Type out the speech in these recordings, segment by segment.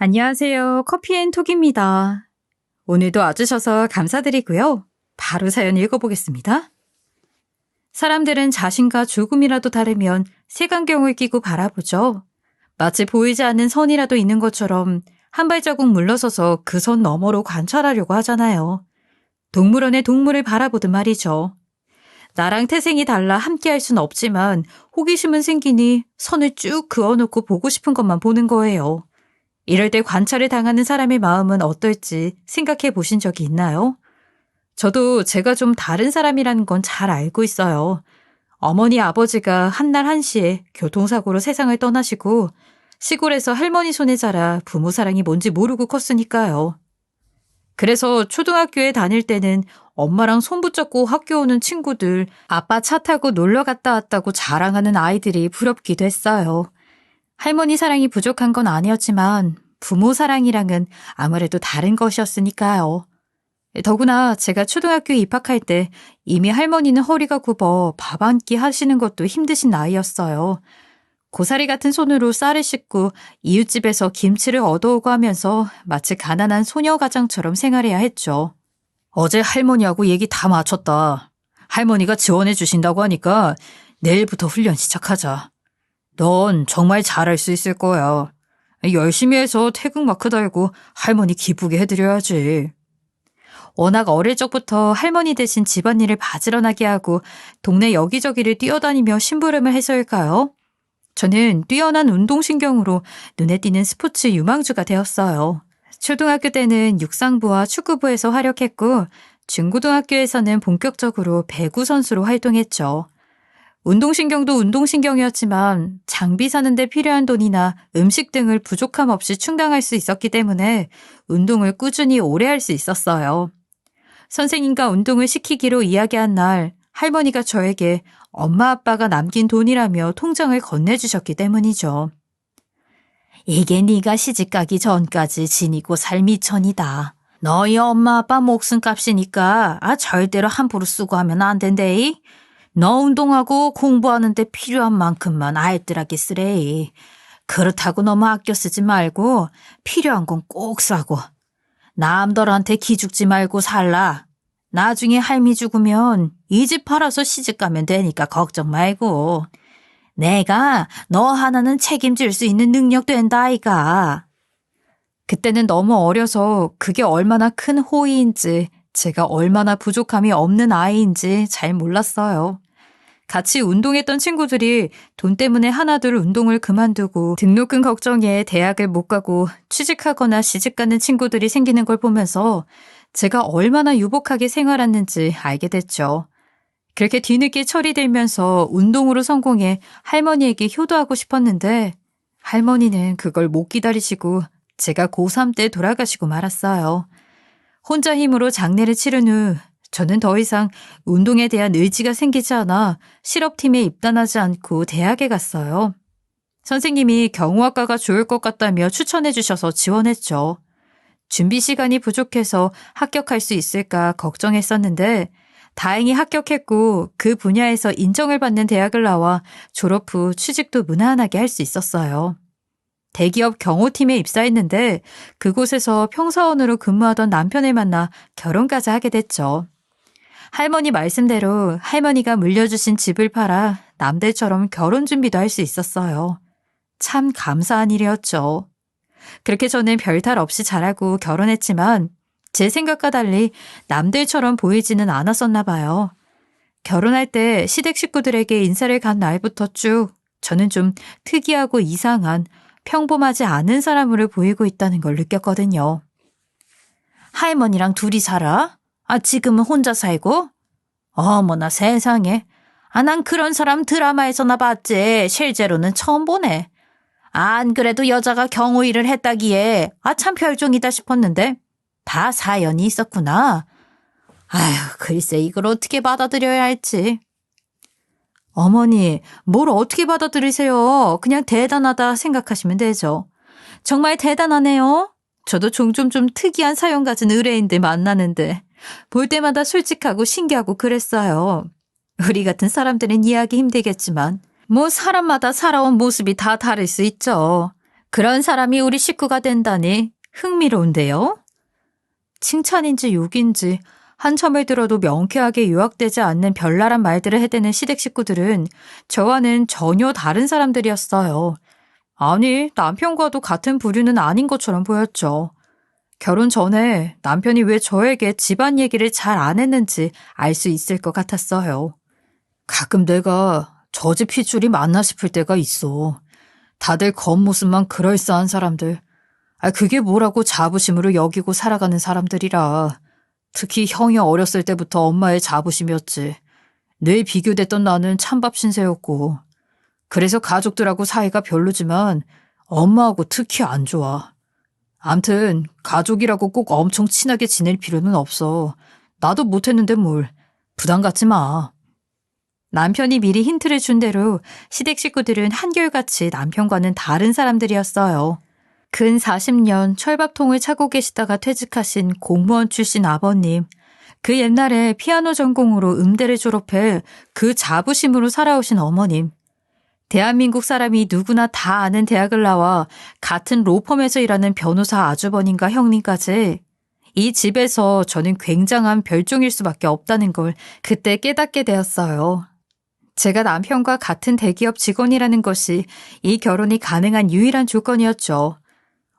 안녕하세요. 커피앤톡입니다. 오늘도 와주셔서 감사드리고요. 바로 사연 읽어보겠습니다. 사람들은 자신과 조금이라도 다르면 색안경을 끼고 바라보죠. 마치 보이지 않는 선이라도 있는 것처럼 한 발자국 물러서서 그 선 너머로 관찰하려고 하잖아요. 동물원의 동물을 바라보듯 말이죠. 나랑 태생이 달라 함께할 순 없지만 호기심은 생기니 선을 쭉 그어놓고 보고 싶은 것만 보는 거예요. 이럴 때 관찰을 당하는 사람의 마음은 어떨지 생각해 보신 적이 있나요? 저도 제가 좀 다른 사람이라는 건 잘 알고 있어요. 어머니 아버지가 한날 한시에 교통사고로 세상을 떠나시고 시골에서 할머니 손에 자라 부모 사랑이 뭔지 모르고 컸으니까요. 그래서 초등학교에 다닐 때는 엄마랑 손 붙잡고 학교 오는 친구들, 아빠 차 타고 놀러 갔다 왔다고 자랑하는 아이들이 부럽기도 했어요. 할머니 사랑이 부족한 건 아니었지만 부모 사랑이랑은 아무래도 다른 것이었으니까요. 더구나 제가 초등학교에 입학할 때 이미 할머니는 허리가 굽어 밥 한 끼 하시는 것도 힘드신 나이였어요. 고사리 같은 손으로 쌀을 씻고 이웃집에서 김치를 얻어오고 하면서 마치 가난한 소녀가장처럼 생활해야 했죠. 어제 할머니하고 얘기 다 마쳤다. 할머니가 지원해 주신다고 하니까 내일부터 훈련 시작하자. 넌 정말 잘할 수 있을 거야. 열심히 해서 태극마크 달고 할머니 기쁘게 해드려야지. 워낙 어릴 적부터 할머니 대신 집안일을 바지런하게 하고 동네 여기저기를 뛰어다니며 심부름을 해서일까요? 저는 뛰어난 운동신경으로 눈에 띄는 스포츠 유망주가 되었어요. 초등학교 때는 육상부와 축구부에서 활약했고 중고등학교에서는 본격적으로 배구 선수로 활동했죠. 운동신경도 운동신경이었지만 장비 사는데 필요한 돈이나 음식 등을 부족함 없이 충당할 수 있었기 때문에 운동을 꾸준히 오래 할 수 있었어요. 선생님과 운동을 시키기로 이야기한 날 할머니가 저에게 엄마 아빠가 남긴 돈이라며 통장을 건네주셨기 때문이죠. 이게 네가 시집가기 전까지 지니고 살 미천이다. 너희 엄마 아빠 목숨값이니까 절대로 함부로 쓰고 하면 안 된대. 너 운동하고 공부하는데 필요한 만큼만 알뜰하게 쓰래. 그렇다고 너무 아껴 쓰지 말고 필요한 건 꼭 사고. 남들한테 기죽지 말고 살라. 나중에 할미 죽으면 이 집 팔아서 시집 가면 되니까 걱정 말고. 내가 너 하나는 책임질 수 있는 능력 된다 아이가. 그때는 너무 어려서 그게 얼마나 큰 호의인지 제가 얼마나 부족함이 없는 아이인지 잘 몰랐어요. 같이 운동했던 친구들이 돈 때문에 하나둘 운동을 그만두고 등록금 걱정에 대학을 못 가고 취직하거나 시집가는 친구들이 생기는 걸 보면서 제가 얼마나 유복하게 생활했는지 알게 됐죠. 그렇게 뒤늦게 철이 들면서 운동으로 성공해 할머니에게 효도하고 싶었는데 할머니는 그걸 못 기다리시고 제가 고3 때 돌아가시고 말았어요. 혼자 힘으로 장례를 치른 후 저는 더 이상 운동에 대한 의지가 생기지 않아 실업팀에 입단하지 않고 대학에 갔어요. 선생님이 경호학과가 좋을 것 같다며 추천해 주셔서 지원했죠. 준비 시간이 부족해서 합격할 수 있을까 걱정했었는데 다행히 합격했고 그 분야에서 인정을 받는 대학을 나와 졸업 후 취직도 무난하게 할 수 있었어요. 대기업 경호팀에 입사했는데 그곳에서 평사원으로 근무하던 남편을 만나 결혼까지 하게 됐죠. 할머니 말씀대로 할머니가 물려주신 집을 팔아 남들처럼 결혼 준비도 할 수 있었어요. 참 감사한 일이었죠. 그렇게 저는 별탈 없이 잘하고 결혼했지만 제 생각과 달리 남들처럼 보이지는 않았었나 봐요. 결혼할 때 시댁 식구들에게 인사를 간 날부터 쭉 저는 좀 특이하고 이상한 평범하지 않은 사람으로 보이고 있다는 걸 느꼈거든요. 할머니랑 둘이 살아? 지금은 혼자 살고? 어머나 세상에. 난 그런 사람 드라마에서나 봤지 실제로는 처음 보네. 안 그래도 여자가 경호 일을 했다기에 참 별종이다 싶었는데 다 사연이 있었구나. 글쎄 이걸 어떻게 받아들여야 할지. 어머니, 뭘 어떻게 받아들이세요? 그냥 대단하다 생각하시면 되죠. 정말 대단하네요. 저도 종종 좀 특이한 사연 가진 의뢰인들 만나는데 볼 때마다 솔직하고 신기하고 그랬어요. 우리 같은 사람들은 이해하기 힘들겠지만 사람마다 살아온 모습이 다 다를 수 있죠. 그런 사람이 우리 식구가 된다니 흥미로운데요? 칭찬인지 욕인지 한참을 들어도 명쾌하게 요약되지 않는 별나란 말들을 해대는 시댁 식구들은 저와는 전혀 다른 사람들이었어요. 아니, 남편과도 같은 부류는 아닌 것처럼 보였죠. 결혼 전에 남편이 왜 저에게 집안 얘기를 잘 안 했는지 알 수 있을 것 같았어요. 가끔 내가 저 집 핏줄이 맞나 싶을 때가 있어. 다들 겉모습만 그럴싸한 사람들. 그게 뭐라고 자부심으로 여기고 살아가는 사람들이라. 특히 형이 어렸을 때부터 엄마의 자부심이었지. 늘 비교됐던 나는 찬밥 신세였고. 그래서 가족들하고 사이가 별로지만 엄마하고 특히 안 좋아. 암튼 가족이라고 꼭 엄청 친하게 지낼 필요는 없어. 나도 못했는데 뭘. 부담 갖지 마. 남편이 미리 힌트를 준 대로 시댁 식구들은 한결같이 남편과는 다른 사람들이었어요. 근 40년 철밥통을 차고 계시다가 퇴직하신 공무원 출신 아버님. 그 옛날에 피아노 전공으로 음대를 졸업해 그 자부심으로 살아오신 어머님. 대한민국 사람이 누구나 다 아는 대학을 나와 같은 로펌에서 일하는 변호사 아주버님과 형님까지 이 집에서 저는 굉장한 별종일 수밖에 없다는 걸 그때 깨닫게 되었어요. 제가 남편과 같은 대기업 직원이라는 것이 이 결혼이 가능한 유일한 조건이었죠.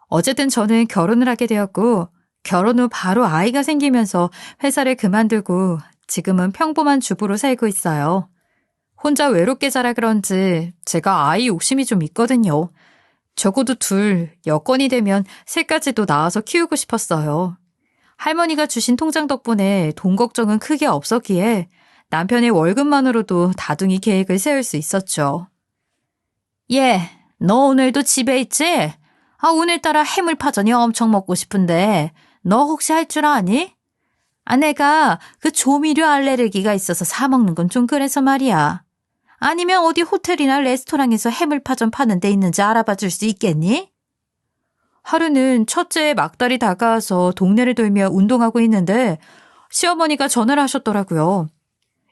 어쨌든 저는 결혼을 하게 되었고 결혼 후 바로 아이가 생기면서 회사를 그만두고 지금은 평범한 주부로 살고 있어요. 혼자 외롭게 자라 그런지 제가 아이 욕심이 좀 있거든요. 적어도 둘, 여건이 되면 셋까지도 낳아서 키우고 싶었어요. 할머니가 주신 통장 덕분에 돈 걱정은 크게 없었기에 남편의 월급만으로도 다둥이 계획을 세울 수 있었죠. 너 오늘도 집에 있지? 오늘따라 해물파전이 엄청 먹고 싶은데 너 혹시 할 줄 아니? 내가 그 조미료 알레르기가 있어서 사 먹는 건 좀 그래서 말이야. 아니면 어디 호텔이나 레스토랑에서 해물파전 파는 데 있는지 알아봐 줄 수 있겠니? 하루는 첫째의 막달이 다가와서 동네를 돌며 운동하고 있는데 시어머니가 전화를 하셨더라고요.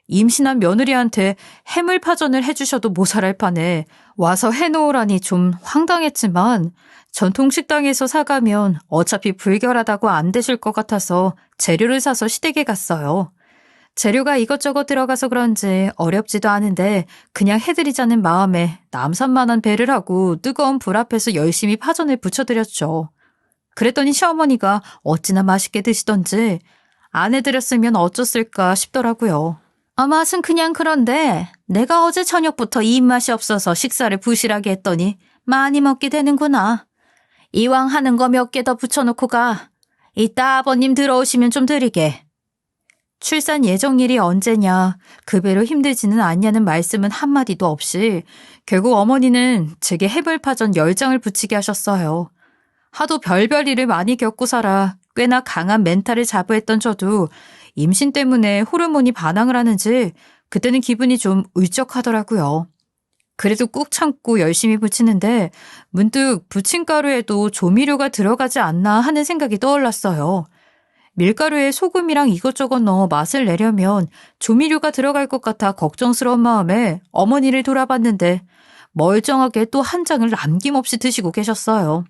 임신한 며느리한테 해물파전을 해주셔도 모자랄 판에 와서 해놓으라니 좀 황당했지만 전통식당에서 사가면 어차피 불결하다고 안 드실 것 같아서 재료를 사서 시댁에 갔어요. 재료가 이것저것 들어가서 그런지 어렵지도 않은데 그냥 해드리자는 마음에 남산만한 배를 하고 뜨거운 불 앞에서 열심히 파전을 부쳐드렸죠. 그랬더니 시어머니가 어찌나 맛있게 드시던지 안 해드렸으면 어쩌을까 싶더라고요. 맛은 그냥 그런데 내가 어제 저녁부터 입맛이 없어서 식사를 부실하게 했더니 많이 먹게 되는구나. 이왕 하는 거 몇 개 더 붙여놓고 가. 이따 아버님 들어오시면 좀 드리게. 출산 예정일이 언제냐, 그 배로 힘들지는 않냐는 말씀은 한마디도 없이 결국 어머니는 제게 해물파전 10장을 붙이게 하셨어요. 하도 별별 일을 많이 겪고 살아 꽤나 강한 멘탈을 자부했던 저도 임신 때문에 호르몬이 반항을 하는지 그때는 기분이 좀 울적하더라고요. 그래도 꾹 참고 열심히 부치는데 문득 부침가루에도 조미료가 들어가지 않나 하는 생각이 떠올랐어요. 밀가루에 소금이랑 이것저것 넣어 맛을 내려면 조미료가 들어갈 것 같아 걱정스러운 마음에 어머니를 돌아봤는데 멀쩡하게 또 한 장을 남김없이 드시고 계셨어요.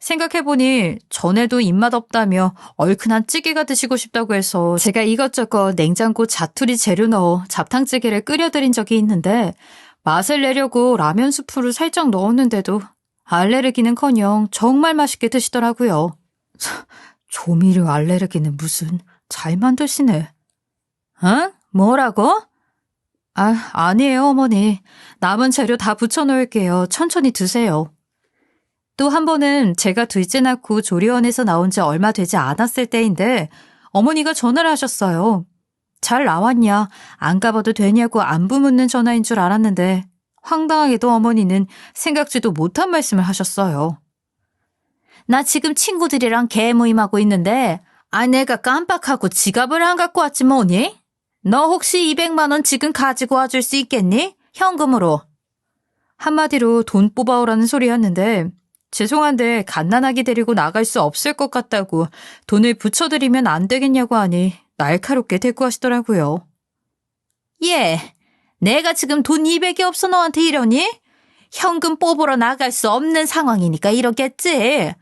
생각해보니 전에도 입맛 없다며 얼큰한 찌개가 드시고 싶다고 해서 제가 이것저것 냉장고 자투리 재료 넣어 잡탕찌개를 끓여드린 적이 있는데 맛을 내려고 라면 스프를 살짝 넣었는데도 알레르기는커녕 정말 맛있게 드시더라고요. 조미료 알레르기는 무슨 잘 만드시네. 뭐라고? 아니에요 어머니. 남은 재료 다 붙여놓을게요. 천천히 드세요. 또 한 번은 제가 둘째 낳고 조리원에서 나온 지 얼마 되지 않았을 때인데 어머니가 전화를 하셨어요. 잘 나왔냐? 안 가봐도 되냐고 안부 묻는 전화인 줄 알았는데 황당하게도 어머니는 생각지도 못한 말씀을 하셨어요. 나 지금 친구들이랑 개모임하고 있는데 내가 깜빡하고 지갑을 안 갖고 왔지 뭐니? 너 혹시 200만 원 지금 가지고 와줄 수 있겠니? 현금으로. 한마디로 돈 뽑아오라는 소리였는데 죄송한데 갓난아기 데리고 나갈 수 없을 것 같다고 돈을 붙여드리면 안 되겠냐고 하니 날카롭게 대꾸하시더라고요. 내가 지금 돈 200이 없어 너한테 이러니? 현금 뽑으러 나갈 수 없는 상황이니까 이러겠지.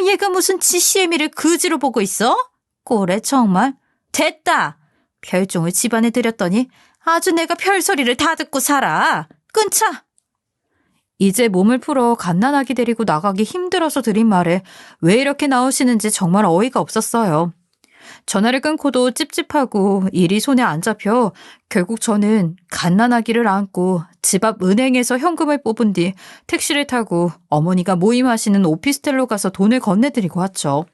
얘가 무슨 GCM이를 그지로 보고 있어? 그래 정말. 됐다. 별종을 집안에 들였더니 아주 내가 별소리를 다 듣고 살아. 끊자. 이제 몸을 풀어 갓난아기 데리고 나가기 힘들어서 드린 말에 왜 이렇게 나오시는지 정말 어이가 없었어요. 전화를 끊고도 찝찝하고 일이 손에 안 잡혀 결국 저는 갓난아기를 안고 집 앞 은행에서 현금을 뽑은 뒤 택시를 타고 어머니가 모임하시는 오피스텔로 가서 돈을 건네드리고 왔죠.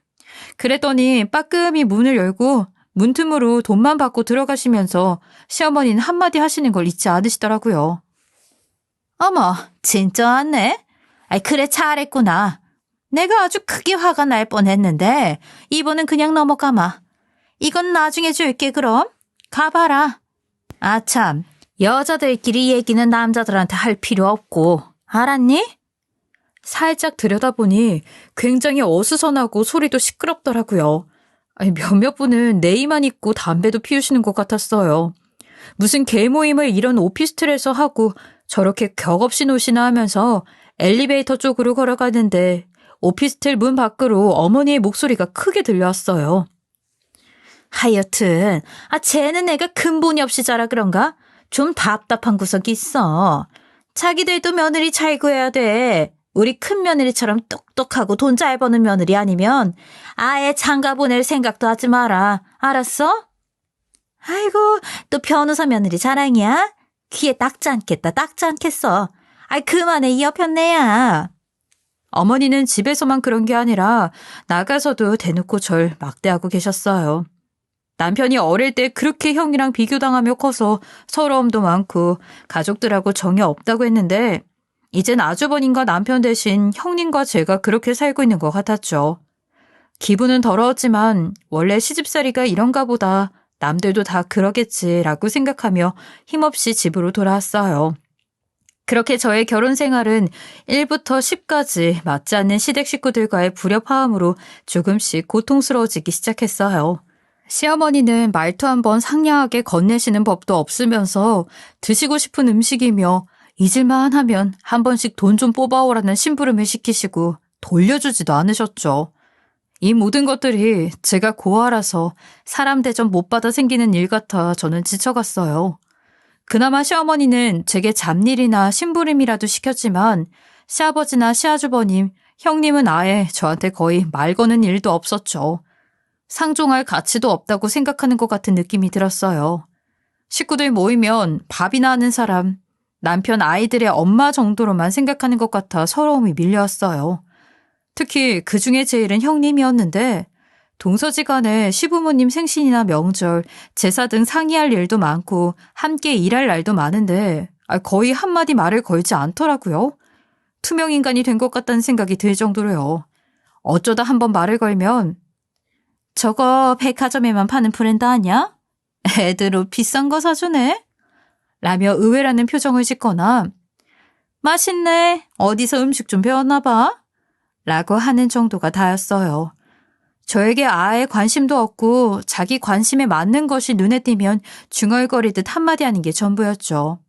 그랬더니 빠끔히 문을 열고 문틈으로 돈만 받고 들어가시면서 시어머니는 한마디 하시는 걸 잊지 않으시더라고요. 어머, 진짜 왔네? 그래 잘했구나. 내가 아주 크게 화가 날 뻔했는데 이번엔 그냥 넘어가마. 이건 나중에 줄게 그럼. 가봐라. 아참, 여자들끼리 얘기는 남자들한테 할 필요 없고 알았니? 살짝 들여다보니 굉장히 어수선하고 소리도 시끄럽더라고요. 몇몇 분은 네이만 입고 담배도 피우시는 것 같았어요. 무슨 개모임을 이런 오피스텔에서 하고 저렇게 격없이 노시나 하면서 엘리베이터 쪽으로 걸어가는데 오피스텔 문 밖으로 어머니의 목소리가 크게 들려왔어요. 하여튼 쟤는 애가 근본이 없이 자라 그런가? 좀 답답한 구석이 있어. 자기들도 며느리 잘 구해야 돼. 우리 큰 며느리처럼 똑똑하고 돈 잘 버는 며느리 아니면 아예 장가 보낼 생각도 하지 마라. 알았어? 아이고, 또 변호사 며느리 자랑이야? 귀에 닦지 않겠다, 닦지 않겠어. 그만해, 이 여편네야. 어머니는 집에서만 그런 게 아니라 나가서도 대놓고 절 막대하고 계셨어요. 남편이 어릴 때 그렇게 형이랑 비교당하며 커서 서러움도 많고 가족들하고 정이 없다고 했는데 이젠 아주버님과 남편 대신 형님과 제가 그렇게 살고 있는 것 같았죠. 기분은 더러웠지만 원래 시집살이가 이런가 보다 남들도 다 그러겠지라고 생각하며 힘없이 집으로 돌아왔어요. 그렇게 저의 결혼 생활은 1부터 10까지 맞지 않는 시댁 식구들과의 불협화음으로 조금씩 고통스러워지기 시작했어요. 시어머니는 말투 한번 상냥하게 건네시는 법도 없으면서 드시고 싶은 음식이며 잊을만 하면 한 번씩 돈 좀 뽑아오라는 심부름을 시키시고 돌려주지도 않으셨죠. 이 모든 것들이 제가 고아라서 사람 대접 못 받아 생기는 일 같아 저는 지쳐갔어요. 그나마 시어머니는 제게 잡일이나 심부름이라도 시켰지만 시아버지나 시아주버님, 형님은 아예 저한테 거의 말 거는 일도 없었죠. 상종할 가치도 없다고 생각하는 것 같은 느낌이 들었어요. 식구들 모이면 밥이나 하는 사람, 남편 아이들의 엄마 정도로만 생각하는 것 같아 서러움이 밀려왔어요. 특히 그중에 제일은 형님이었는데 동서지간에 시부모님 생신이나 명절, 제사 등 상의할 일도 많고 함께 일할 날도 많은데 거의 한마디 말을 걸지 않더라고요. 투명인간이 된 것 같다는 생각이 들 정도로요. 어쩌다 한번 말을 걸면 저거 백화점에만 파는 브랜드 아니야? 애들 옷 비싼 거 사주네? 라며 의외라는 표정을 짓거나 맛있네. 어디서 음식 좀 배웠나 봐. 라고 하는 정도가 다였어요. 저에게 아예 관심도 없고 자기 관심에 맞는 것이 눈에 띄면 중얼거리듯 한마디 하는 게 전부였죠.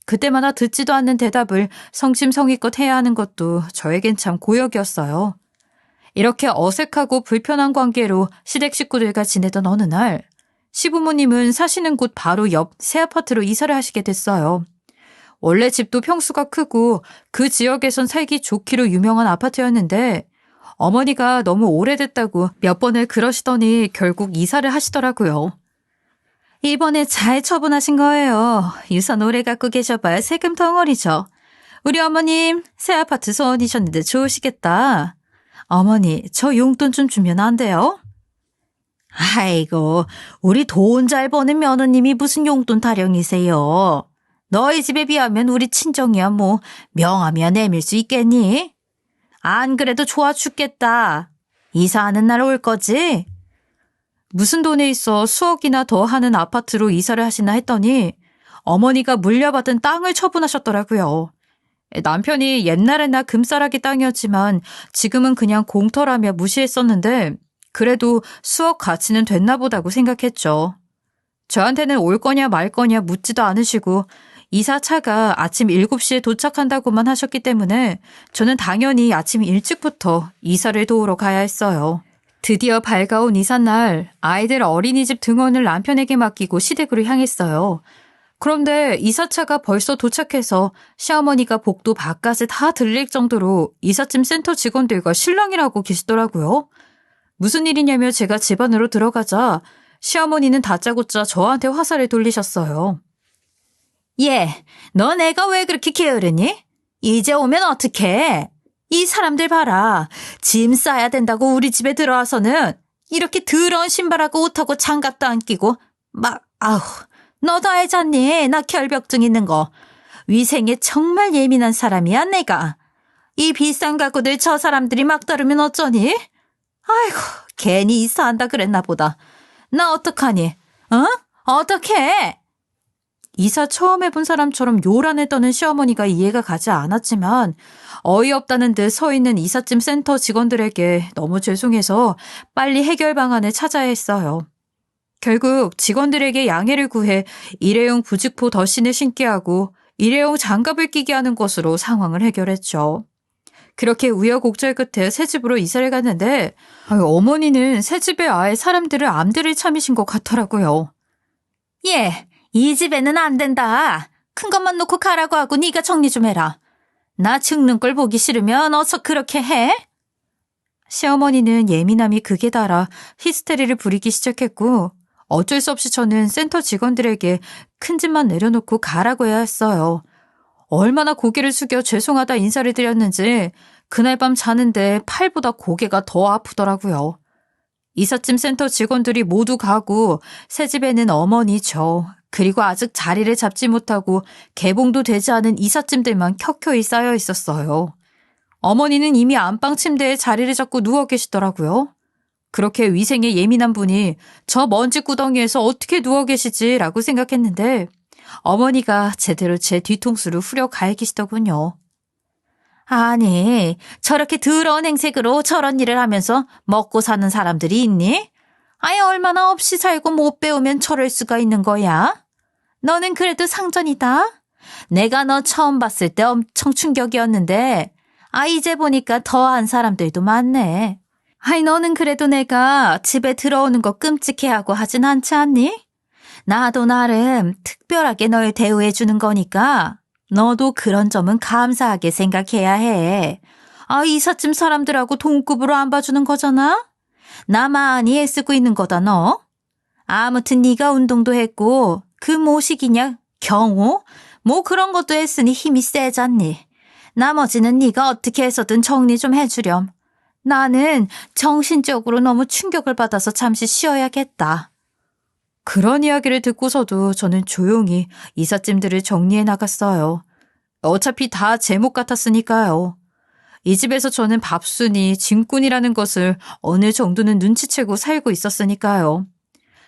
그때마다 듣지도 않는 대답을 성심성의껏 해야 하는 것도 저에겐 참 고역이었어요. 이렇게 어색하고 불편한 관계로 시댁 식구들과 지내던 어느 날 시부모님은 사시는 곳 바로 옆 새 아파트로 이사를 하시게 됐어요. 원래 집도 평수가 크고 그 지역에선 살기 좋기로 유명한 아파트였는데 어머니가 너무 오래됐다고 몇 번을 그러시더니 결국 이사를 하시더라고요. 이번에 잘 처분하신 거예요. 유선 오래 갖고 계셔봐야 세금 덩어리죠. 우리 어머님 새 아파트 소원이셨는데 좋으시겠다. 어머니 저 용돈 좀 주면 안 돼요? 아이고 우리 돈 잘 버는 며느님이 무슨 용돈 타령이세요. 너희 집에 비하면 우리 친정이야 뭐 명함이야 내밀 수 있겠니? 안 그래도 좋아 죽겠다. 이사하는 날 올 거지? 무슨 돈에 있어 수억이나 더 하는 아파트로 이사를 하시나 했더니 어머니가 물려받은 땅을 처분하셨더라고요. 남편이 옛날에나 금싸라기 땅이었지만 지금은 그냥 공터라며 무시했었는데 그래도 수억 가치는 됐나 보다고 생각했죠. 저한테는 올 거냐 말 거냐 묻지도 않으시고 이사차가 아침 7시에 도착한다고만 하셨기 때문에 저는 당연히 아침 일찍부터 이사를 도우러 가야 했어요. 드디어 밝아온 이삿날 아이들 어린이집 등원을 남편에게 맡기고 시댁으로 향했어요. 그런데 이사차가 벌써 도착해서 시어머니가 복도 밖까지 다 들릴 정도로 이삿짐 센터 직원들과 실랑이를 하고 계시더라고요. 무슨 일이냐며 제가 집 안으로 들어가자 시어머니는 다짜고짜 저한테 화살을 돌리셨어요. 예, 너 내가 왜 그렇게 게으르니? 이제 오면 어떡해? 이 사람들 봐라. 짐 싸야 된다고 우리 집에 들어와서는 이렇게 더러운 신발하고 옷하고 장갑도 안 끼고 아우, 너도 알잖니? 나 결벽증 있는 거. 위생에 정말 예민한 사람이야 내가. 이 비싼 가구들 저 사람들이 막 다루면 어쩌니? 아이고, 괜히 이사한다 그랬나 보다. 나 어떡하니? 어떡해? 이사 처음 해본 사람처럼 요란을 떠는 시어머니가 이해가 가지 않았지만 어이없다는 듯 서 있는 이삿짐 센터 직원들에게 너무 죄송해서 빨리 해결 방안을 찾아야 했어요. 결국 직원들에게 양해를 구해 일회용 부직포 덧신을 신게 하고 일회용 장갑을 끼게 하는 것으로 상황을 해결했죠. 그렇게 우여곡절 끝에 새집으로 이사를 갔는데 어머니는 새집에 아예 사람들을 암들을 참으신 것 같더라고요. 예, 이 집에는 안 된다. 큰 것만 놓고 가라고 하고 네가 정리 좀 해라. 나 죽는 걸 보기 싫으면 어서 그렇게 해. 시어머니는 예민함이 극에 달아 히스테리를 부리기 시작했고 어쩔 수 없이 저는 센터 직원들에게 큰 짐만 내려놓고 가라고 해야 했어요. 얼마나 고개를 숙여 죄송하다 인사를 드렸는지 그날 밤 자는데 팔보다 고개가 더 아프더라고요. 이삿짐 센터 직원들이 모두 가고 새 집에는 어머니 저 그리고 아직 자리를 잡지 못하고 개봉도 되지 않은 이삿짐들만 켜켜이 쌓여 있었어요. 어머니는 이미 안방 침대에 자리를 잡고 누워 계시더라고요. 그렇게 위생에 예민한 분이 저 먼지 구덩이에서 어떻게 누워 계시지라고 생각했는데 어머니가 제대로 제 뒤통수를 후려 갈기시더군요. 아니, 저렇게 더러운 행색으로 저런 일을 하면서 먹고 사는 사람들이 있니? 아예 얼마나 없이 살고 못 배우면 저럴 수가 있는 거야? 너는 그래도 상전이다. 내가 너 처음 봤을 때 엄청 충격이었는데 이제 보니까 더한 사람들도 많네. 너는 그래도 내가 집에 들어오는 거 끔찍해하고 하진 않지 않니? 나도 나름 특별하게 널 대우해 주는 거니까 너도 그런 점은 감사하게 생각해야 해. 이삿짐 사람들하고 동급으로 안 봐주는 거잖아? 나 많이 애쓰고 있는 거다 너. 아무튼 네가 운동도 했고 그 뭐시기냐 경호? 뭐 그런 것도 했으니 힘이 세잖니. 나머지는 네가 어떻게 해서든 정리 좀 해주렴. 나는 정신적으로 너무 충격을 받아서 잠시 쉬어야겠다. 그런 이야기를 듣고서도 저는 조용히 이삿짐들을 정리해 나갔어요. 어차피 다 제목 같았으니까요. 이 집에서 저는 밥순이 짐꾼이라는 것을 어느 정도는 눈치채고 살고 있었으니까요.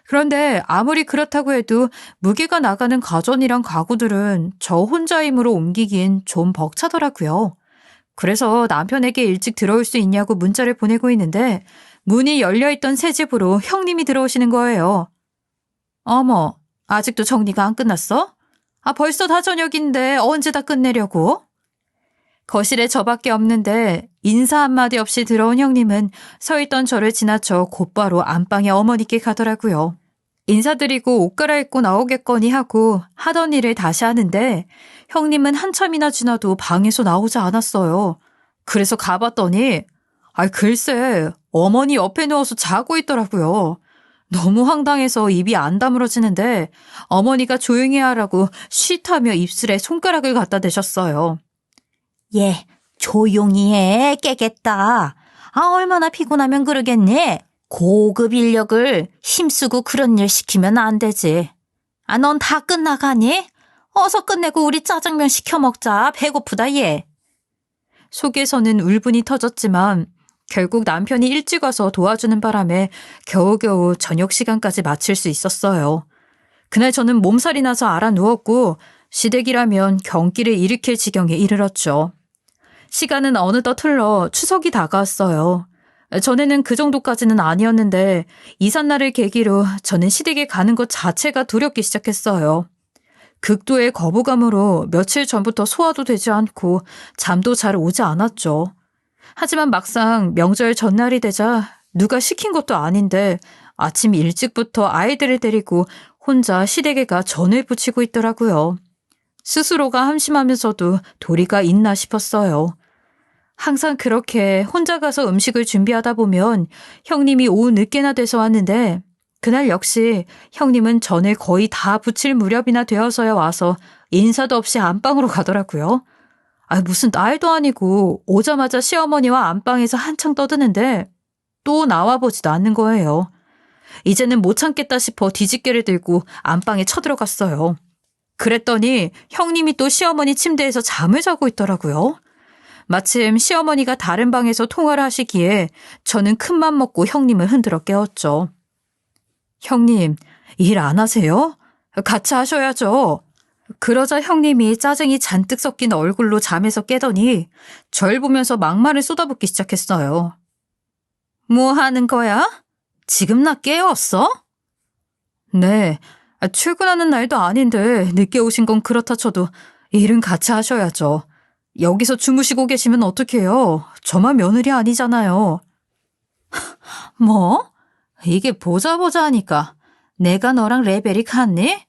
그런데 아무리 그렇다고 해도 무게가 나가는 가전이랑 가구들은 저 혼자 힘으로 옮기기엔 좀 벅차더라고요. 그래서 남편에게 일찍 들어올 수 있냐고 문자를 보내고 있는데 문이 열려있던 새 집으로 형님이 들어오시는 거예요. 어머, 아직도 정리가 안 끝났어? 벌써 다 저녁인데 언제 다 끝내려고? 거실에 저밖에 없는데 인사 한마디 없이 들어온 형님은 서 있던 저를 지나쳐 곧바로 안방에 어머니께 가더라고요. 인사드리고 옷 갈아입고 나오겠거니 하고 하던 일을 다시 하는데 형님은 한참이나 지나도 방에서 나오지 않았어요. 그래서 가봤더니 글쎄 어머니 옆에 누워서 자고 있더라고요. 너무 황당해서 입이 안 다물어지는데 어머니가 조용히 하라고 쉿하며 입술에 손가락을 갖다 대셨어요. 예, 조용히 해. 깨겠다. 얼마나 피곤하면 그러겠니? 고급 인력을 힘쓰고 그런 일 시키면 안 되지. 넌 다 끝나가니? 어서 끝내고 우리 짜장면 시켜 먹자. 배고프다 얘. 속에서는 울분이 터졌지만 결국 남편이 일찍 와서 도와주는 바람에 겨우겨우 저녁 시간까지 마칠 수 있었어요. 그날 저는 몸살이 나서 알아 누웠고 시댁이라면 경기를 일으킬 지경에 이르렀죠. 시간은 어느덧 흘러 추석이 다가왔어요. 전에는 그 정도까지는 아니었는데 이삿날을 계기로 저는 시댁에 가는 것 자체가 두렵기 시작했어요. 극도의 거부감으로 며칠 전부터 소화도 되지 않고 잠도 잘 오지 않았죠. 하지만 막상 명절 전날이 되자 누가 시킨 것도 아닌데 아침 일찍부터 아이들을 데리고 혼자 시댁에 전을 부치고 있더라고요. 스스로가 한심하면서도 도리가 있나 싶었어요. 항상 그렇게 혼자 가서 음식을 준비하다 보면 형님이 오후 늦게나 돼서 왔는데 그날 역시 형님은 전을 거의 다 부칠 무렵이나 되어서야 와서 인사도 없이 안방으로 가더라고요. 무슨 날도 아니고 오자마자 시어머니와 안방에서 한창 떠드는데 또 나와보지도 않는 거예요. 이제는 못 참겠다 싶어 뒤집개를 들고 안방에 쳐들어갔어요. 그랬더니 형님이 또 시어머니 침대에서 잠을 자고 있더라고요. 마침 시어머니가 다른 방에서 통화를 하시기에 저는 큰맘 먹고 형님을 흔들어 깨웠죠. 형님, 일 안 하세요? 같이 하셔야죠. 그러자 형님이 짜증이 잔뜩 섞인 얼굴로 잠에서 깨더니 절 보면서 막말을 쏟아붓기 시작했어요. 뭐 하는 거야? 지금 나 깨웠어? 네, 출근하는 날도 아닌데 늦게 오신 건 그렇다 쳐도 일은 같이 하셔야죠. 여기서 주무시고 계시면 어떡해요? 저만 며느리 아니잖아요. 뭐? 이게 보자 하니까 내가 너랑 레벨이 같니?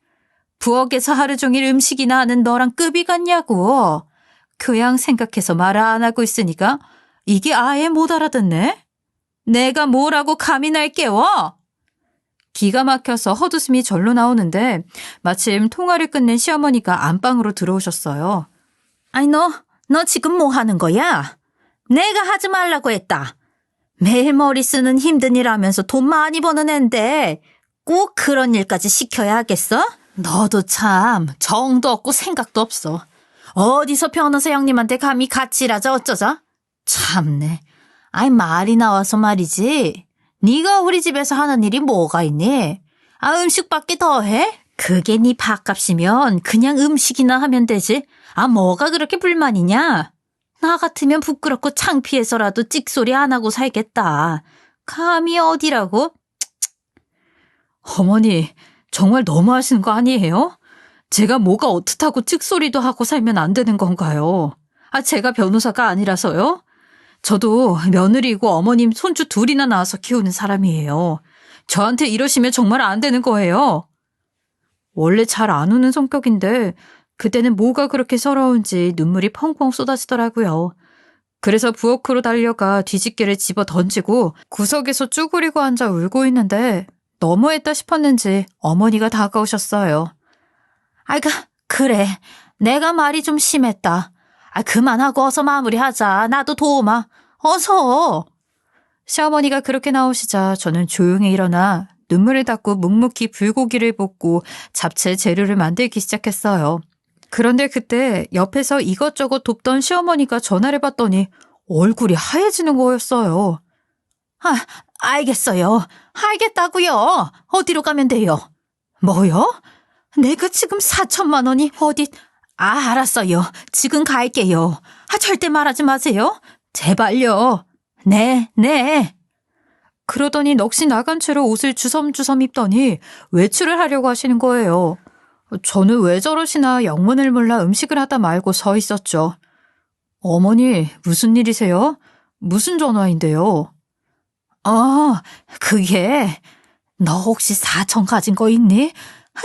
부엌에서 하루 종일 음식이나 하는 너랑 급이 같냐고. 그냥 생각해서 말 안 하고 있으니까 이게 아예 못 알아듣네? 내가 뭐라고 감히 날 깨워? 기가 막혀서 헛웃음이 절로 나오는데 마침 통화를 끝낸 시어머니가 안방으로 들어오셨어요. 아니 너 지금 뭐 하는 거야? 내가 하지 말라고 했다. 매일 머리 쓰는 힘든 일 하면서 돈 많이 버는 앤데 꼭 그런 일까지 시켜야 하겠어? 너도 참 정도 없고 생각도 없어. 어디서 변호사 형님한테 감히 같이 일하자 어쩌자? 참네. 말이 나와서 말이지. 네가 우리 집에서 하는 일이 뭐가 있니? 음식밖에 더 해? 그게 네 밥값이면 그냥 음식이나 하면 되지. 뭐가 그렇게 불만이냐? 나 같으면 부끄럽고 창피해서라도 찍소리 안 하고 살겠다. 감히 어디라고? 어머니, 정말 너무하시는 거 아니에요? 제가 뭐가 어떻다고 찍소리도 하고 살면 안 되는 건가요? 제가 변호사가 아니라서요? 저도 며느리고 어머님 손주 둘이나 낳아서 키우는 사람이에요. 저한테 이러시면 정말 안 되는 거예요. 원래 잘 안 우는 성격인데 그때는 뭐가 그렇게 서러운지 눈물이 펑펑 쏟아지더라고요. 그래서 부엌으로 달려가 뒤집개를 집어 던지고 구석에서 쭈그리고 앉아 울고 있는데 너무했다 싶었는지 어머니가 다가오셨어요. 그래. 내가 말이 좀 심했다. 그만하고 어서 마무리하자. 나도 도움아. 어서. 시어머니가 그렇게 나오시자 저는 조용히 일어나 눈물을 닦고 묵묵히 불고기를 볶고 잡채 재료를 만들기 시작했어요. 그런데 그때 옆에서 이것저것 돕던 시어머니가 전화를 받더니 얼굴이 하얘지는 거였어요. 알겠어요. 알겠다고요. 어디로 가면 돼요? 뭐요? 내가 지금 4천만 원이 어디... 알았어요. 지금 갈게요. 절대 말하지 마세요. 제발요. 네. 그러더니 넋이 나간 채로 옷을 주섬주섬 입더니 외출을 하려고 하시는 거예요. 저는 왜 저러시나 영문을 몰라 음식을 하다 말고 서 있었죠. 어머니, 무슨 일이세요? 무슨 전화인데요? 그게 너 혹시 4천 가진 거 있니?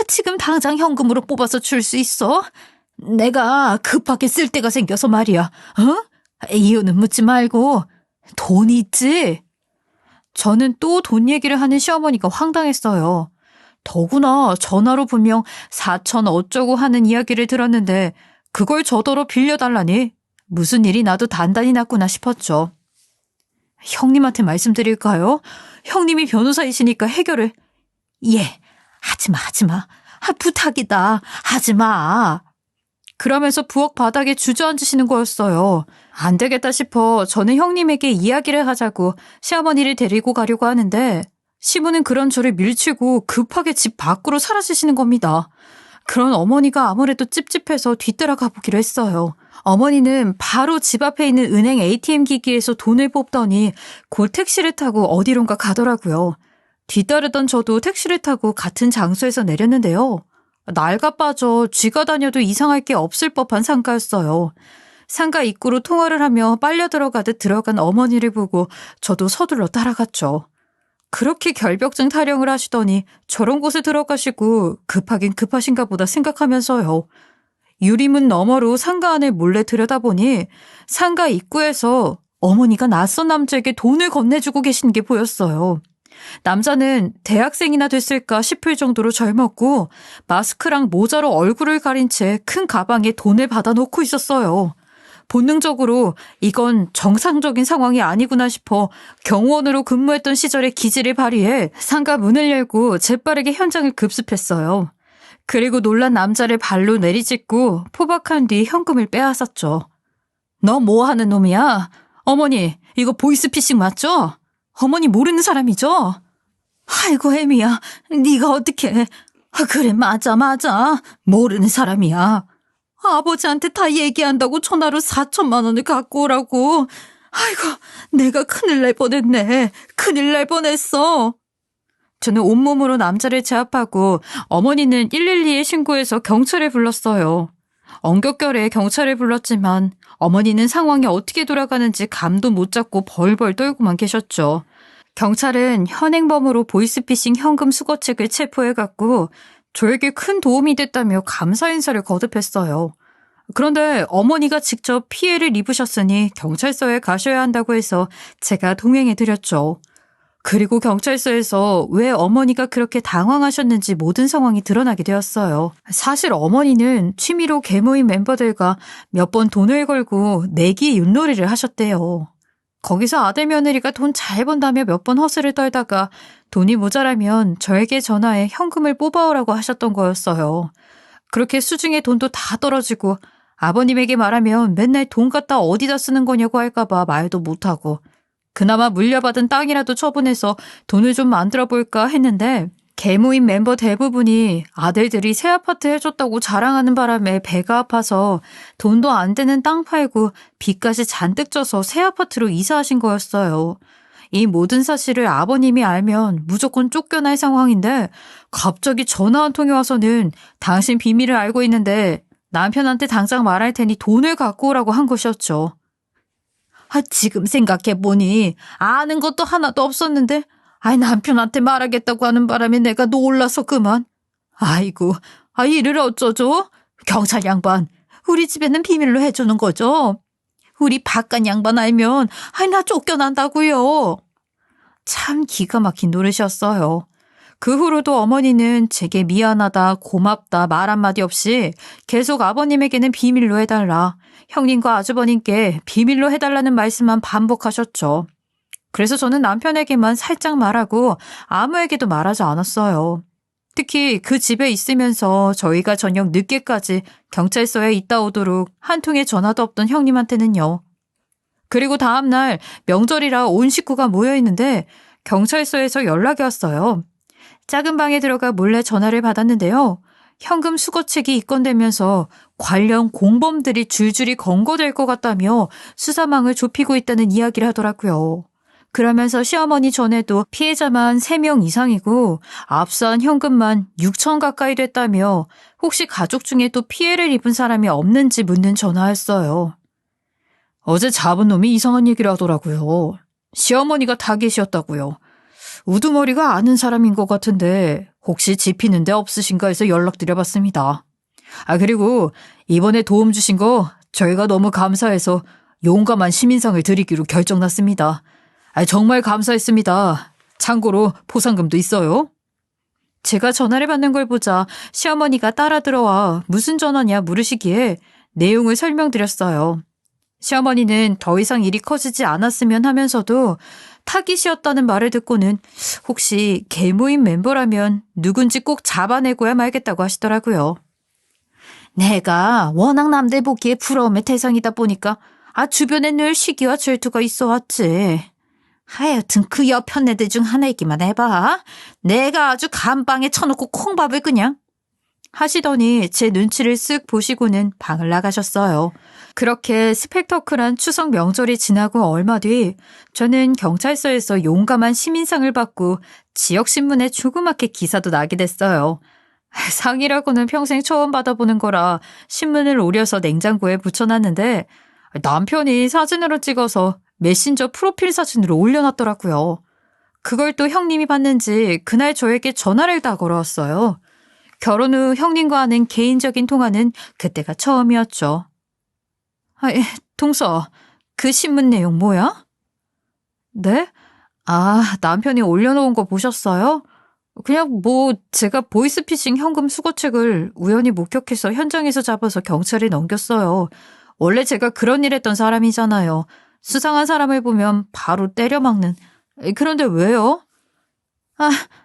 지금 당장 현금으로 뽑아서 줄 수 있어? 내가 급하게 쓸 데가 생겨서 말이야. 이유는 묻지 말고 돈 있지? 저는 또 돈 얘기를 하는 시어머니가 황당했어요. 더구나 전화로 분명 4천 어쩌고 하는 이야기를 들었는데 그걸 저더러 빌려달라니 무슨 일이 나도 단단히 났구나 싶었죠. 형님한테 말씀드릴까요? 형님이 변호사이시니까 해결을. 예, 하지마. 부탁이다. 하지마. 그러면서 부엌 바닥에 주저앉으시는 거였어요. 안 되겠다 싶어 저는 형님에게 이야기를 하자고 시어머니를 데리고 가려고 하는데 시부는 그런 저를 밀치고 급하게 집 밖으로 사라지시는 겁니다. 그런 어머니가 아무래도 찝찝해서 뒤따라가 보기로 했어요. 어머니는 바로 집 앞에 있는 은행 ATM 기기에서 돈을 뽑더니 곧 택시를 타고 어디론가 가더라고요. 뒤따르던 저도 택시를 타고 같은 장소에서 내렸는데요. 낡아 빠져 쥐가 다녀도 이상할 게 없을 법한 상가였어요. 상가 입구로 통화를 하며 빨려 들어가듯 들어간 어머니를 보고 저도 서둘러 따라갔죠. 그렇게 결벽증 타령을 하시더니 저런 곳에 들어가시고 급하긴 급하신가 보다 생각하면서요. 유리문 너머로 상가 안을 몰래 들여다보니 상가 입구에서 어머니가 낯선 남자에게 돈을 건네주고 계신 게 보였어요. 남자는 대학생이나 됐을까 싶을 정도로 젊었고 마스크랑 모자로 얼굴을 가린 채 큰 가방에 돈을 받아놓고 있었어요. 본능적으로 이건 정상적인 상황이 아니구나 싶어 경호원으로 근무했던 시절의 기지를 발휘해 상가 문을 열고 재빠르게 현장을 급습했어요. 그리고 놀란 남자를 발로 내리찍고 포박한 뒤 현금을 빼앗았죠. 너 뭐 하는 놈이야? 어머니, 이거 보이스피싱 맞죠? 어머니 모르는 사람이죠? 아이고 애미야, 네가 어떻게... 그래 맞아. 모르는 사람이야. 아버지한테 다 얘기한다고 전화로 4천만 원을 갖고 오라고. 아이고, 내가 큰일 날 뻔했네. 큰일 날 뻔했어. 저는 온몸으로 남자를 제압하고 어머니는 112에 신고해서 경찰을 불렀어요. 엉겹결에 경찰을 불렀지만 어머니는 상황이 어떻게 돌아가는지 감도 못 잡고 벌벌 떨고만 계셨죠. 경찰은 현행범으로 보이스피싱 현금 수거책을 체포해갔고 저에게 큰 도움이 됐다며 감사 인사를 거듭했어요. 그런데 어머니가 직접 피해를 입으셨으니 경찰서에 가셔야 한다고 해서 제가 동행해드렸죠. 그리고 경찰서에서 왜 어머니가 그렇게 당황하셨는지 모든 상황이 드러나게 되었어요. 사실 어머니는 취미로 계모임 멤버들과 몇 번 돈을 걸고 내기 윷놀이를 하셨대요. 거기서 아들 며느리가 돈 잘 번다며 몇 번 허세를 떨다가 돈이 모자라면 저에게 전화해 현금을 뽑아오라고 하셨던 거였어요. 그렇게 수중에 돈도 다 떨어지고 아버님에게 말하면 맨날 돈 갖다 어디다 쓰는 거냐고 할까봐 말도 못하고 그나마 물려받은 땅이라도 처분해서 돈을 좀 만들어 볼까 했는데 계모임 멤버 대부분이 아들들이 새 아파트 해줬다고 자랑하는 바람에 배가 아파서 돈도 안 되는 땅 팔고 빚까지 잔뜩 져서 새 아파트로 이사하신 거였어요. 이 모든 사실을 아버님이 알면 무조건 쫓겨날 상황인데 갑자기 전화 한 통이 와서는 당신 비밀을 알고 있는데 남편한테 당장 말할 테니 돈을 갖고 오라고 한 것이었죠. 지금 생각해보니 아는 것도 하나도 없었는데 남편한테 말하겠다고 하는 바람에 내가 놀라서 그만. 아이고, 이를 어쩌죠? 경찰 양반, 우리 집에는 비밀로 해주는 거죠? 우리 바깥 양반 알면 나 쫓겨난다고요. 참 기가 막힌 노릇이었어요. 그 후로도 어머니는 제게 미안하다, 고맙다 말 한마디 없이 계속 아버님에게는 비밀로 해달라, 형님과 아주버님께 비밀로 해달라는 말씀만 반복하셨죠. 그래서 저는 남편에게만 살짝 말하고 아무에게도 말하지 않았어요. 특히 그 집에 있으면서 저희가 저녁 늦게까지 경찰서에 있다 오도록 한 통의 전화도 없던 형님한테는요. 그리고 다음날 명절이라 온 식구가 모여있는데 경찰서에서 연락이 왔어요. 작은 방에 들어가 몰래 전화를 받았는데요. 현금 수거책이 입건되면서 관련 공범들이 줄줄이 검거될 것 같다며 수사망을 좁히고 있다는 이야기를 하더라고요. 그러면서 시어머니 전에도 피해자만 3명 이상이고 압수한 현금만 6천 가까이 됐다며 혹시 가족 중에 또 피해를 입은 사람이 없는지 묻는 전화였어요. 어제 잡은 놈이 이상한 얘기를 하더라고요. 시어머니가 타겟이었다고요. 우두머리가 아는 사람인 것 같은데 혹시 집히는 데 없으신가 해서 연락드려봤습니다. 그리고 이번에 도움 주신 거 저희가 너무 감사해서 용감한 시민상을 드리기로 결정났습니다. 정말 감사했습니다. 참고로 보상금도 있어요. 제가 전화를 받는 걸 보자 시어머니가 따라 들어와 무슨 전화냐 물으시기에 내용을 설명드렸어요. 시어머니는 더 이상 일이 커지지 않았으면 하면서도 타깃이었다는 말을 듣고는 혹시 계모임 멤버라면 누군지 꼭 잡아내고야 말겠다고 하시더라고요. 내가 워낙 남들 보기에 부러움의 대상이다 보니까 주변에 늘 시기와 질투가 있어 왔지. 하여튼 그 옆편 애들 중 하나이기만 해봐. 내가 아주 감방에 쳐놓고 콩밥을 그냥 하시더니 제 눈치를 쓱 보시고는 방을 나가셨어요. 그렇게 스펙터클한 추석 명절이 지나고 얼마 뒤 저는 경찰서에서 용감한 시민상을 받고 지역신문에 조그맣게 기사도 나게 됐어요. 상이라고는 평생 처음 받아보는 거라 신문을 오려서 냉장고에 붙여놨는데 남편이 사진으로 찍어서 메신저 프로필 사진으로 올려놨더라고요. 그걸 또 형님이 봤는지 그날 저에게 전화를 다 걸어왔어요. 결혼 후 형님과 하는 개인적인 통화는 그때가 처음이었죠. 동서, 그 신문 내용 뭐야? 네? 남편이 올려놓은 거 보셨어요? 그냥 제가 보이스피싱 현금 수거책을 우연히 목격해서 현장에서 잡아서 경찰에 넘겼어요. 원래 제가 그런 일 했던 사람이잖아요. 수상한 사람을 보면 바로 때려막는. 그런데 왜요?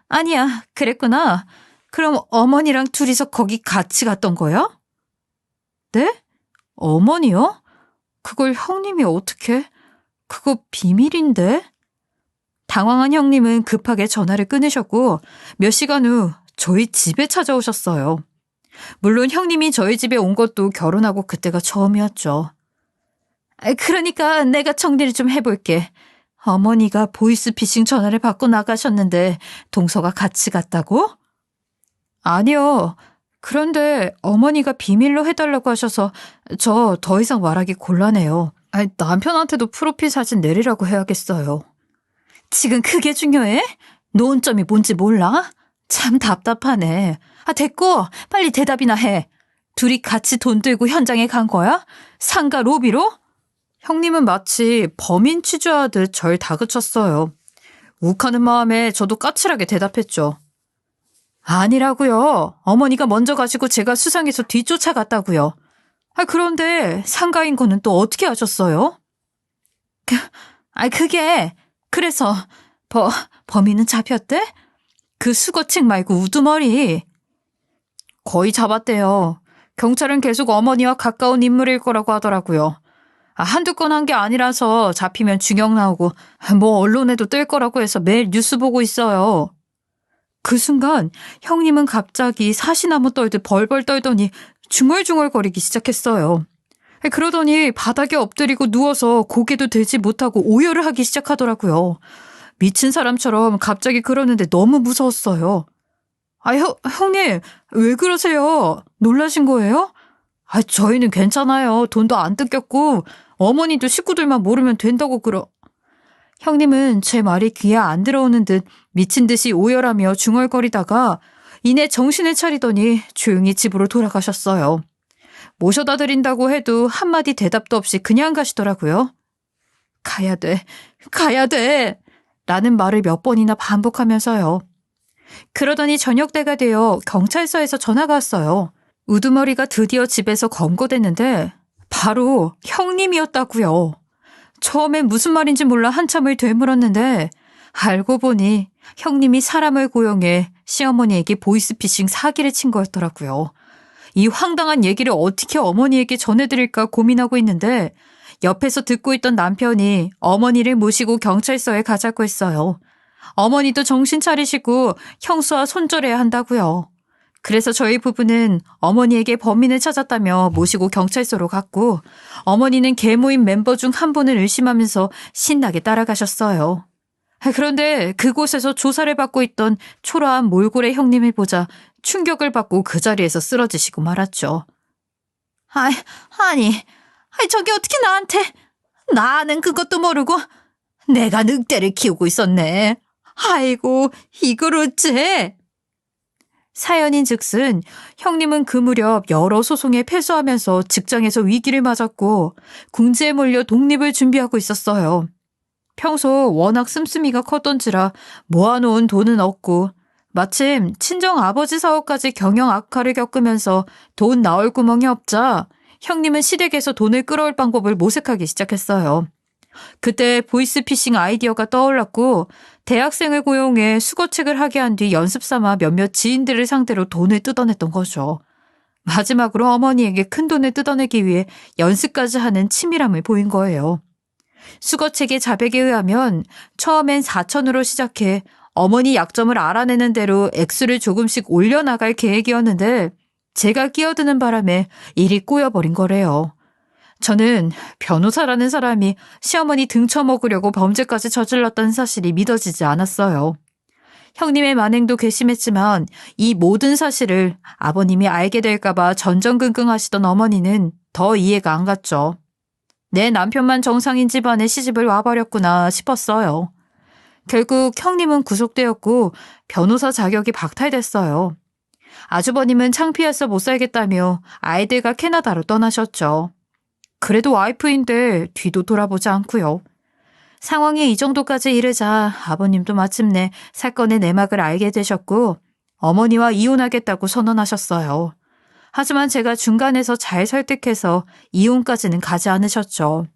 아니야. 그랬구나. 그럼 어머니랑 둘이서 거기 같이 갔던 거야? 네? 어머니요? 그걸 형님이 어떻게? 그거 비밀인데? 당황한 형님은 급하게 전화를 끊으셨고 몇 시간 후 저희 집에 찾아오셨어요. 물론 형님이 저희 집에 온 것도 결혼하고 그때가 처음이었죠. 그러니까 내가 정리를 좀 해볼게. 어머니가 보이스피싱 전화를 받고 나가셨는데 동서가 같이 갔다고? 아니요. 그런데 어머니가 비밀로 해달라고 하셔서 저 더 이상 말하기 곤란해요. 남편한테도 프로필 사진 내리라고 해야겠어요. 지금 그게 중요해? 노은점이 뭔지 몰라? 참 답답하네. 됐고 빨리 대답이나 해. 둘이 같이 돈 들고 현장에 간 거야? 상가 로비로? 형님은 마치 범인 취조하듯 절 다그쳤어요. 욱하는 마음에 저도 까칠하게 대답했죠. 아니라고요. 어머니가 먼저 가시고 제가 수상해서 뒤쫓아갔다고요. 그런데 상가인 거는 또 어떻게 아셨어요? 그래서 범인은 잡혔대? 그 수거책 말고 우두머리. 거의 잡았대요. 경찰은 계속 어머니와 가까운 인물일 거라고 하더라고요. 한두 건 한 게 아니라서 잡히면 중형 나오고 언론에도 뜰 거라고 해서 매일 뉴스 보고 있어요. 그 순간 형님은 갑자기 사시나무 떨듯 벌벌 떨더니 중얼중얼거리기 시작했어요. 그러더니 바닥에 엎드리고 누워서 고개도 들지 못하고 오열을 하기 시작하더라고요. 미친 사람처럼 갑자기 그러는데 너무 무서웠어요. 형님, 왜 그러세요? 놀라신 거예요? 저희는 괜찮아요. 돈도 안 뜯겼고 어머니도 식구들만 모르면 된다고 형님은 제 말이 귀에 안 들어오는 듯 미친 듯이 오열하며 중얼거리다가 이내 정신을 차리더니 조용히 집으로 돌아가셨어요. 모셔다 드린다고 해도 한마디 대답도 없이 그냥 가시더라고요. 가야 돼 라는 말을 몇 번이나 반복하면서요. 그러더니 저녁 때가 되어 경찰서에서 전화가 왔어요. 우두머리가 드디어 집에서 검거됐는데 바로 형님이었다고요. 처음엔 무슨 말인지 몰라 한참을 되물었는데 알고 보니 형님이 사람을 고용해 시어머니에게 보이스피싱 사기를 친 거였더라고요. 이 황당한 얘기를 어떻게 어머니에게 전해드릴까 고민하고 있는데 옆에서 듣고 있던 남편이 어머니를 모시고 경찰서에 가자고 했어요. 어머니도 정신 차리시고 형수와 손절해야 한다고요. 그래서 저희 부부는 어머니에게 범인을 찾았다며 모시고 경찰서로 갔고 어머니는 계모임 멤버 중 한 분을 의심하면서 신나게 따라가셨어요. 그런데 그곳에서 조사를 받고 있던 초라한 몰골의 형님을 보자 충격을 받고 그 자리에서 쓰러지시고 말았죠. 저게 어떻게 나한테? 나는 그것도 모르고 내가 늑대를 키우고 있었네. 아이고, 이걸 어째? 사연인즉슨 형님은 그 무렵 여러 소송에 패소하면서 직장에서 위기를 맞았고 궁지에 몰려 독립을 준비하고 있었어요. 평소 워낙 씀씀이가 컸던지라 모아놓은 돈은 없고 마침 친정 아버지 사업까지 경영 악화를 겪으면서 돈 나올 구멍이 없자 형님은 시댁에서 돈을 끌어올 방법을 모색하기 시작했어요. 그때 보이스피싱 아이디어가 떠올랐고 대학생을 고용해 수거책을 하게 한 뒤 연습 삼아 몇몇 지인들을 상대로 돈을 뜯어냈던 거죠. 마지막으로 어머니에게 큰 돈을 뜯어내기 위해 연습까지 하는 치밀함을 보인 거예요. 수거책의 자백에 의하면 처음엔 4천으로 시작해 어머니 약점을 알아내는 대로 액수를 조금씩 올려나갈 계획이었는데 제가 끼어드는 바람에 일이 꼬여버린 거래요. 저는 변호사라는 사람이 시어머니 등쳐먹으려고 범죄까지 저질렀다는 사실이 믿어지지 않았어요. 형님의 만행도 괘씸했지만 이 모든 사실을 아버님이 알게 될까봐 전전긍긍하시던 어머니는 더 이해가 안 갔죠. 내 남편만 정상인 집안에 시집을 와버렸구나 싶었어요. 결국 형님은 구속되었고 변호사 자격이 박탈됐어요. 아주버님은 창피해서 못 살겠다며 아이들과 캐나다로 떠나셨죠. 그래도 와이프인데 뒤도 돌아보지 않고요. 상황이 이 정도까지 이르자 아버님도 마침내 사건의 내막을 알게 되셨고 어머니와 이혼하겠다고 선언하셨어요. 하지만 제가 중간에서 잘 설득해서 이혼까지는 가지 않으셨죠.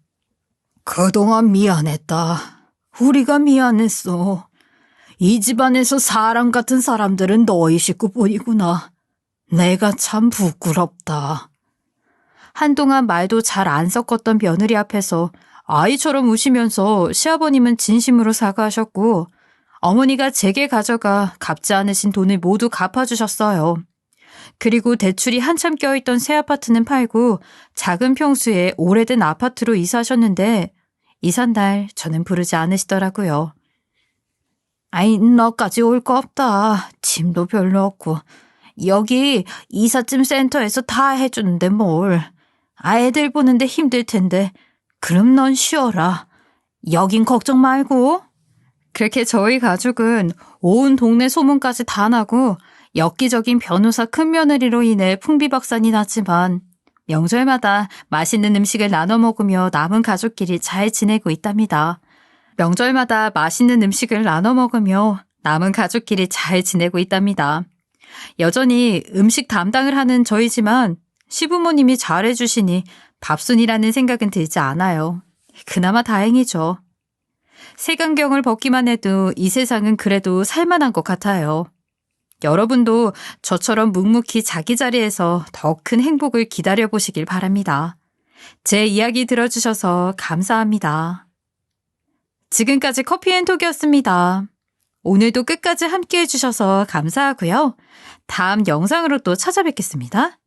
그동안 미안했다. 우리가 미안했어. 이 집안에서 사람 같은 사람들은 너희 식구뿐이구나. 내가 참 부끄럽다. 한동안 말도 잘 안 섞었던 며느리 앞에서 아이처럼 우시면서 시아버님은 진심으로 사과하셨고 어머니가 제게 가져가 갚지 않으신 돈을 모두 갚아주셨어요. 그리고 대출이 한참 껴있던 새 아파트는 팔고 작은 평수의 오래된 아파트로 이사하셨는데 이삿 날 저는 부르지 않으시더라고요. 아이, 너까지 올 거 없다. 짐도 별로 없고. 여기 이삿짐 센터에서 다 해주는데 뭘. 아이들 보는데 힘들 텐데. 그럼 넌 쉬어라. 여긴 걱정 말고. 그렇게 저희 가족은 온 동네 소문까지 다 나고 엽기적인 변호사 큰며느리로 인해 풍비박산이 났지만 명절마다 맛있는 음식을 나눠 먹으며 남은 가족끼리 잘 지내고 있답니다. 명절마다 맛있는 음식을 나눠 먹으며 남은 가족끼리 잘 지내고 있답니다. 여전히 음식 담당을 하는 저희지만 시부모님이 잘해주시니 밥순이라는 생각은 들지 않아요. 그나마 다행이죠. 색안경을 벗기만 해도 이 세상은 그래도 살만한 것 같아요. 여러분도 저처럼 묵묵히 자기 자리에서 더 큰 행복을 기다려보시길 바랍니다. 제 이야기 들어주셔서 감사합니다. 지금까지 커피앤톡이었습니다. 오늘도 끝까지 함께 해주셔서 감사하고요. 다음 영상으로 또 찾아뵙겠습니다.